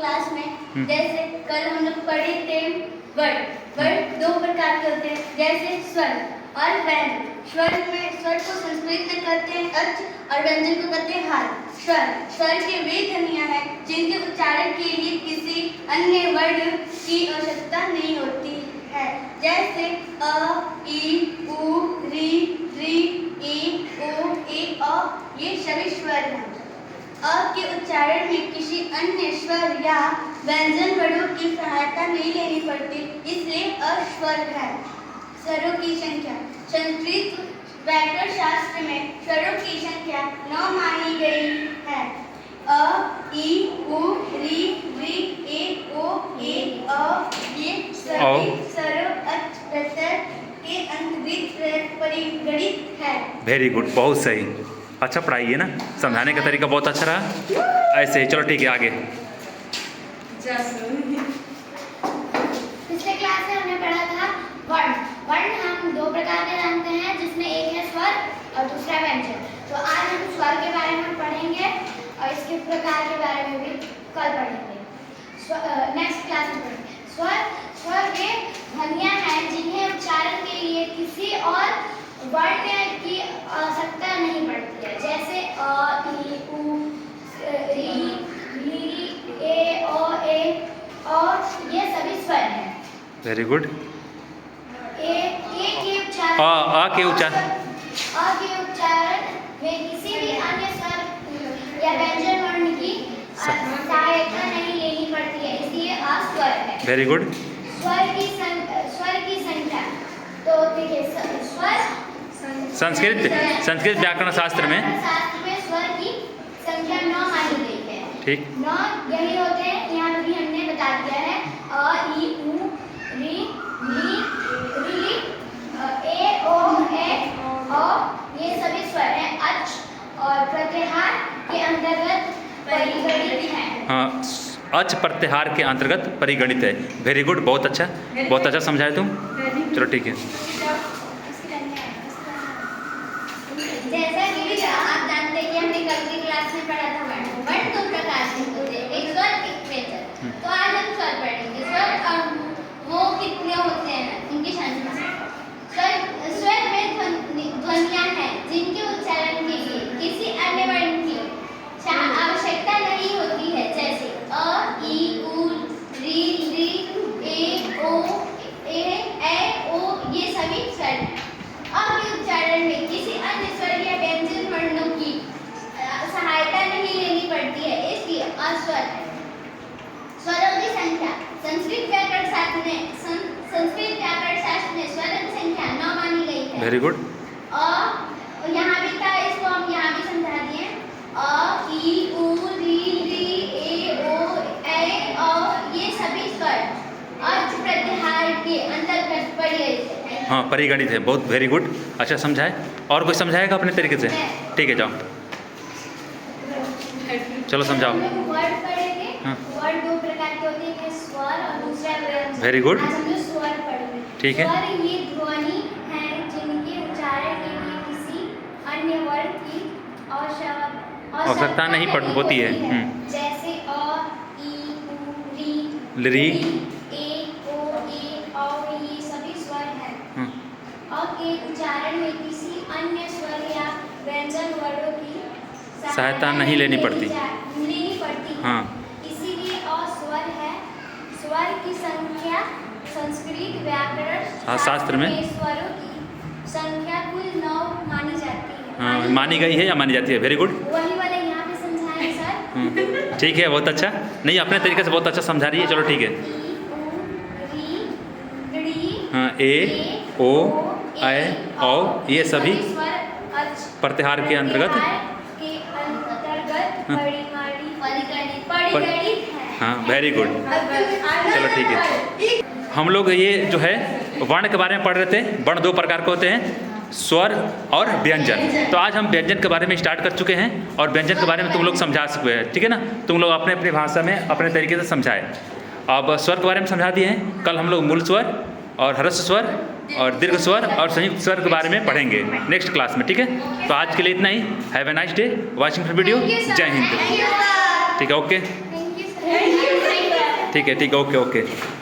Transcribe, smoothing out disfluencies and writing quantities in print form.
Class में। जैसे कल हम लोग पढ़े थे वर्ड दो प्रकार के होते हैं, जैसे स्वर और व्यंजन। स्वर को संस्कृत में कहते हैं अच और व्यंजन को कहते हैं हाल। स्वर के वे ध्वनियाँ हैं जिनके उच्चारण के लिए किसी अन्य वर्ण की आवश्यकता नहीं होती है, जैसे अ, ई, उ, री, ई, ओ, ए, औ। ये सभी स्वर हैं। अ के उच्चारण में किसी अन्य स्वर या व्यंजन वर्णों की सहायता नहीं लेनी पड़ती, इसलिए अस्वर है। स्वरों की संख्या। संस्कृत व्याकरण शास्त्र में स्वरों की संख्या 9 मानी गई है। अ, ई, उ, री, ए, ओ, ए, औ। ये सभी स्वरों अच प्रत्यय के अंतर्गत परिगणित है। वेरी गुड, बहुत सही। अच्छा पढ़ाइए ना, समझाने का तरीका बहुत अच्छा रहा। ऐसे ही चलो ठीक है, आगे। पिछले क्लास में हमने पढ़ा था वर्ण हम दो प्रकार के जानते हैं, जिसमें एक है स्वर और दूसरा व्यंजन। तो आज हम स्वर के बारे में पढ़ेंगे और इसके प्रकार के बारे में भी कल पढ़ेंगे, नेक्स्ट क्लास में पढ़ेंगे। स्वर वे ध्वनियाँ हैं जिन्हें उच्चारण के लिए किसी और वर्ण की आवश्यकता नहीं पड़ती है, जैसे अ, ई, उ, री, ए, ओ, ए, और ये सभी स्वर हैं। Very good. ए के उच्चारण अ के उच्चारण में किसी भी अन्य स्वर या व्यंजन वर्ण की सहायता नहीं लेनी पड़ती है, इसलिए अस्वर है। Very good. स्वर की संख्या। तो देखिए, स्वर संस्कृत व्याकरण शास्त्र में स्वर की संख्या 9 मानी गई है। ठीक, 9 यही होते हैं, यहाँ भी हमने बता दिया है। अ, ई, उ, री, ए, ओ, ये सभी स्वर हैं। अच और प्रत्याहार के अंतर्गत परिगणित हैं। हाँ, अच प्रत्याहार के अंतर्गत परिगणित है। वेरी गुड, बहुत अच्छा समझाए तुम। चलो ठीक है। जैसा कि आप जानते हैं कि हमने कल की क्लास में पढ़ा था वर्ण दो प्रकार के होते हैं, एक स्वर एक व्यंजन। तो आज हम स्वर पढ़ेंगे। स्वर वो कितने होते हैं, उनकी संख्या। स्वर में ध्वनियाँ हैं जिनके उच्चारण के लिए किसी अन्य वर्ण की आवश्यकता नहीं होती है, जैसे अ, ई, उ, री, ए, ओ, ये सभी स्वर हैं। अ के उच्चारण में किसी अन्य स्वर या व्यंजन वर्णों की सहायता नहीं लेनी पड़ती है, इसलिए अस्वर है। स्वरों की संख्या। संस्कृत व्याकरण शास्त्र में स्वरों की संख्या 9 मानी गई है। Very good. यहाँ भी था, इसको हम यहाँ भी समझा दिए। अ, ई, उ, री, ए, ओ, ए, औ। ये सभी स्वर अच प्रत्याहार के अंतर्गत परिगणित है। हाँ, परिगणित है। बहुत वेरी गुड, अच्छा समझाए। और कोई समझाएगा अपने तरीके से? ठीक है, जाओ चलो समझाओ। वर्ड पढ़ेंगे। हाँ। वर्ड दो प्रकार के होते हैं, स्वर और दूसरा व्यंजन। Very good. आज हम लोग स्वर पढ़ेंगे। ठीक है। स्वर ये ध्वनि है जिनके उच्चारण के लिए किसी अन्य वर्ण की आवश्यकता नहीं होती है। जैसे अ, ई, उ, री, ए, ओ, औ। ये सभी स्वर हैं। अ के उच्चारण में किसी अन्य स्वर या व्यंजन वर्णों की सहायता नहीं लेनी पड़ती। हाँ, इसीलिए अस्वर है। स्वर की संख्या संस्कृत व्याकरण शास्त्र में स्वरों की संख्या कुल 9 मानी जाती है। हाँ, मानी गई है या मानी जाती है। Very good. वही वाला यहाँ पे समझाएं सर। ठीक है, बहुत अच्छा। नहीं, अपने तरीके से बहुत अच्छा समझा रही है। चलो ठीक है। हाँ, ए, ओ, ए, औ। ये सभी प्रत्याहार के अंतर्गत हाँ, वेरी गुड। चलो ठीक है। हम लोग ये जो है वर्ण के बारे में पढ़ रहे थे। वर्ण दो प्रकार के होते हैं, स्वर और व्यंजन। तो आज हम व्यंजन के बारे में स्टार्ट कर चुके हैं और व्यंजन के बारे में तुम लोग समझा चुके हैं। ठीक है ना, तुम लोग अपने अपनी भाषा में अपने तरीके से समझाए। अब स्वर के बारे में समझा दिए हैं। कल हम लोग मूल स्वर और ह्रस्व स्वर और दीर्घ स्वर और संयुक्त स्वर के बारे में पढ़ेंगे नेक्स्ट क्लास में। ठीक है, तो आज के लिए इतना ही। Have a nice day watching video. जय हिंद। ठीक है, ओके। ठीक है, ओके ओके।